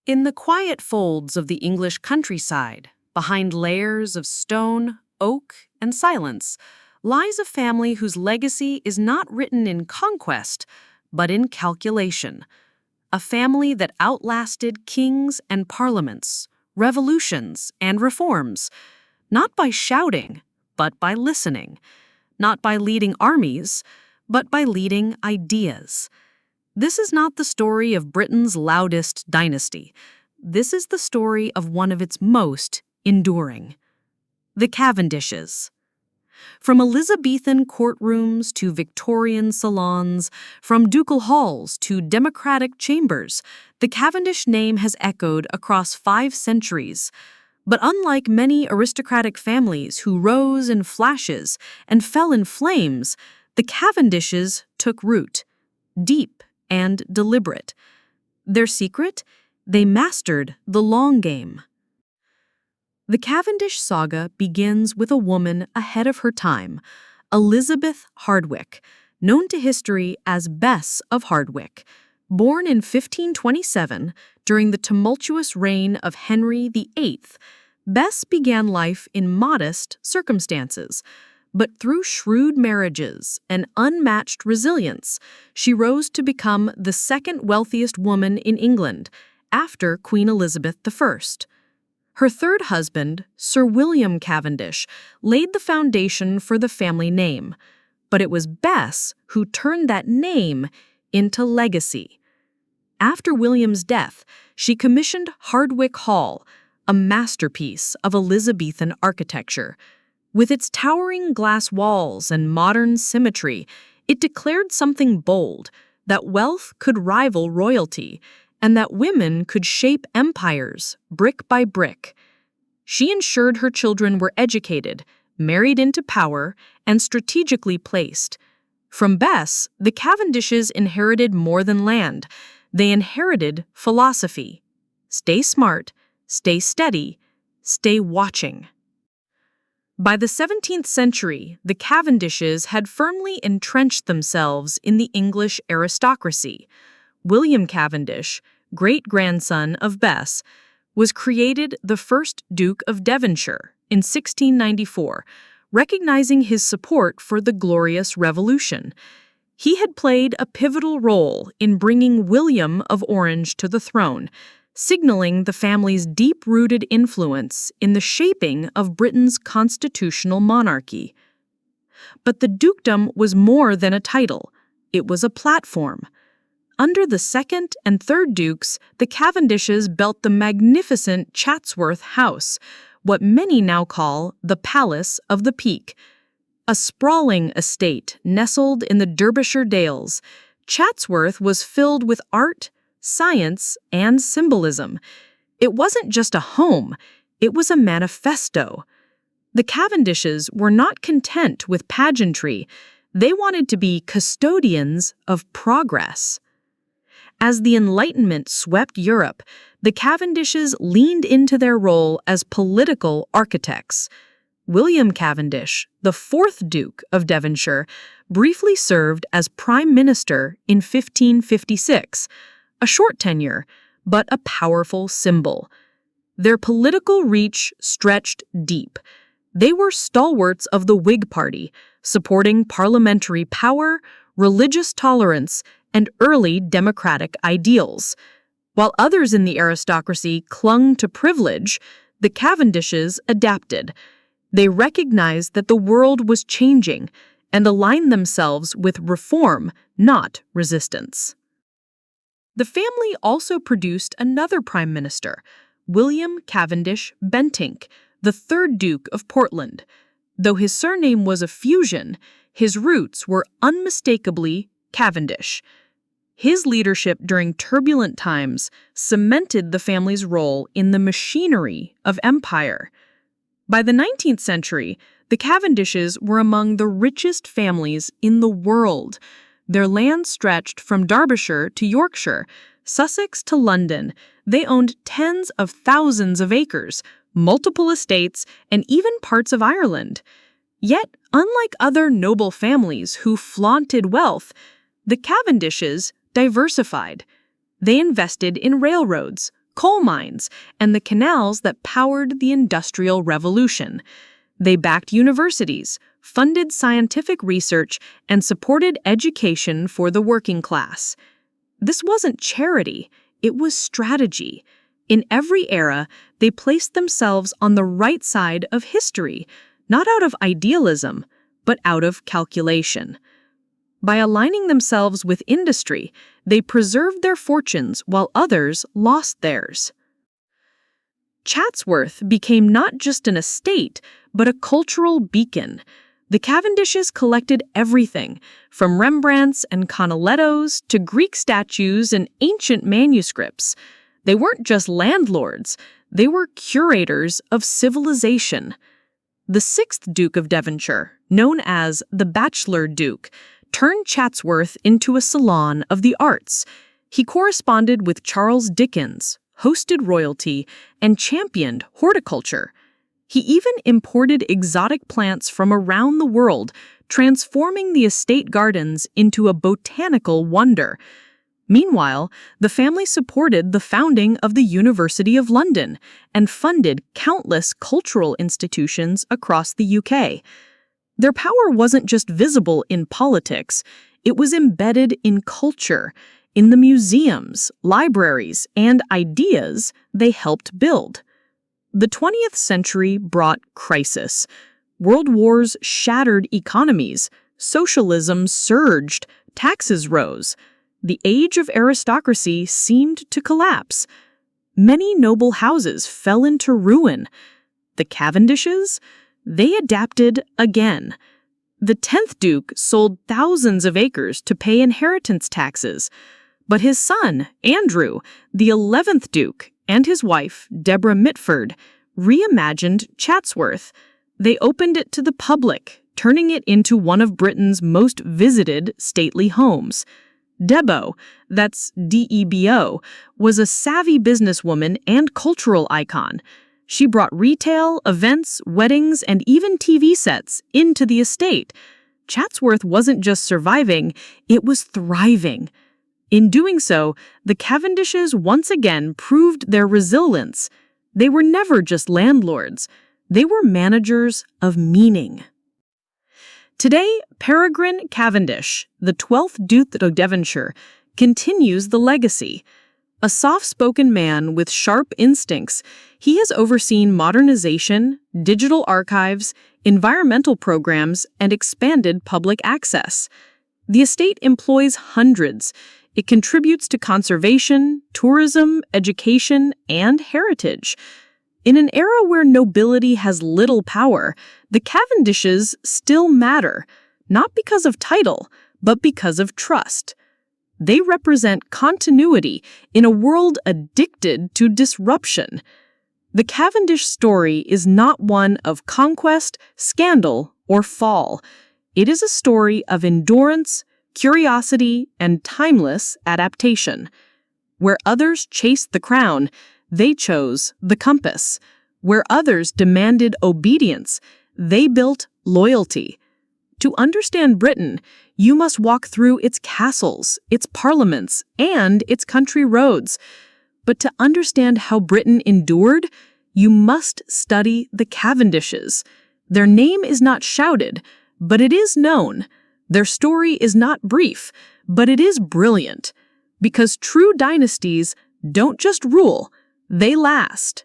In the quiet folds of the English countryside, behind layers of stone, oak, and silence, lies a family whose legacy is not written in conquest, but in calculation. A family that outlasted kings and parliaments, revolutions and reforms, not by shouting, but by listening, not by leading armies, but by leading ideas. This is not the story of Britain's loudest dynasty. This is the story of one of its most enduring. The Cavendishes. From Elizabethan courtrooms to Victorian salons, from ducal halls to democratic chambers, the Cavendish name has echoed across 5 centuries. But unlike many aristocratic families who rose in flashes and fell in flames, the Cavendishes took root, deep and deliberate. Their secret? They mastered the long game. The Cavendish saga begins with a woman ahead of her time, Elizabeth Hardwick, known to history as Bess of Hardwick. Born in 1527 during the tumultuous reign of Henry VIII, Bess began life in modest circumstances. But through shrewd marriages and unmatched resilience, she rose to become the second wealthiest woman in England, after Queen Elizabeth I. Her third husband, Sir William Cavendish, laid the foundation for the family name, but it was Bess who turned that name into legacy. After William's death, she commissioned Hardwick Hall, a masterpiece of Elizabethan architecture. With its towering glass walls and modern symmetry, it declared something bold, that wealth could rival royalty, and that women could shape empires brick by brick. She ensured her children were educated, married into power, and strategically placed. From Bess, the Cavendishes inherited more than land. They inherited philosophy. Stay smart, stay steady, stay watching. By the 17th century, the Cavendishes had firmly entrenched themselves in the English aristocracy. William Cavendish, great-grandson of Bess, was created the first Duke of Devonshire in 1694, recognizing his support for the Glorious Revolution. He had played a pivotal role in bringing William of Orange to the throne, signaling the family's deep-rooted influence in the shaping of Britain's constitutional monarchy. But the dukedom was more than a title. It was a platform. Under the second and third dukes, the Cavendishes built the magnificent Chatsworth House, what many now call the Palace of the Peak. A sprawling estate nestled in the Derbyshire Dales, Chatsworth was filled with art, science, and symbolism. It wasn't just a home, it was a manifesto. The Cavendishes were not content with pageantry. They wanted to be custodians of progress. As the Enlightenment swept Europe, the Cavendishes leaned into their role as political architects. William Cavendish, the 4th Duke of Devonshire, briefly served as Prime Minister in 1556. A short tenure, but a powerful symbol. Their political reach stretched deep. They were stalwarts of the Whig Party, supporting parliamentary power, religious tolerance, and early democratic ideals. While others in the aristocracy clung to privilege, the Cavendishes adapted. They recognized that the world was changing and aligned themselves with reform, not resistance. The family also produced another prime minister, William Cavendish Bentinck, the 3rd Duke of Portland. Though his surname was a fusion, his roots were unmistakably Cavendish. His leadership during turbulent times cemented the family's role in the machinery of empire. By the 19th century, the Cavendishes were among the richest families in the world. Their land stretched from Derbyshire to Yorkshire, Sussex to London. They owned tens of thousands of acres, multiple estates, and even parts of Ireland. Yet, unlike other noble families who flaunted wealth, the Cavendishes diversified. They invested in railroads, coal mines, and the canals that powered the Industrial Revolution. They backed universities, funded scientific research, and supported education for the working class. This wasn't charity, it was strategy. In every era, they placed themselves on the right side of history, not out of idealism, but out of calculation. By aligning themselves with industry, they preserved their fortunes while others lost theirs. Chatsworth became not just an estate, but a cultural beacon. The Cavendishes collected everything, from Rembrandts and Canalettos to Greek statues and ancient manuscripts. They weren't just landlords, they were curators of civilization. The sixth Duke of Devonshire, known as the Bachelor Duke, turned Chatsworth into a salon of the arts. He corresponded with Charles Dickens, hosted royalty, and championed horticulture. He even imported exotic plants from around the world, transforming the estate gardens into a botanical wonder. Meanwhile, the family supported the founding of the University of London and funded countless cultural institutions across the UK. Their power wasn't just visible in politics, it was embedded in culture, in the museums, libraries, and ideas they helped build. The 20th century brought crisis. World wars shattered economies, socialism surged, taxes rose. The age of aristocracy seemed to collapse. Many noble houses fell into ruin. The Cavendishes? They adapted again. The 10th Duke sold thousands of acres to pay inheritance taxes. But his son, Andrew, the 11th Duke, and his wife, Deborah Mitford, reimagined Chatsworth. They opened it to the public, turning it into one of Britain's most visited stately homes. Debo, that's D-E-B-O, was a savvy businesswoman and cultural icon. She brought retail, events, weddings, and even TV sets into the estate. Chatsworth wasn't just surviving, it was thriving. In doing so, the Cavendishes once again proved their resilience. They were never just landlords. They were managers of meaning. Today, Peregrine Cavendish, the 12th Duke of Devonshire, continues the legacy. A soft-spoken man with sharp instincts, he has overseen modernization, digital archives, environmental programs, and expanded public access. The estate employs hundreds. It contributes to conservation, tourism, education, and heritage. In an era where nobility has little power, the Cavendishes still matter, not because of title, but because of trust. They represent continuity in a world addicted to disruption. The Cavendish story is not one of conquest, scandal, or fall. It is a story of endurance, curiosity, and timeless adaptation. Where others chased the crown, they chose the compass. Where others demanded obedience, they built loyalty. To understand Britain, you must walk through its castles, its parliaments, and its country roads. But to understand how Britain endured, you must study the Cavendishes. Their name is not shouted, but it is known. Their story is not brief, but it is brilliant. Because true dynasties don't just rule, they last.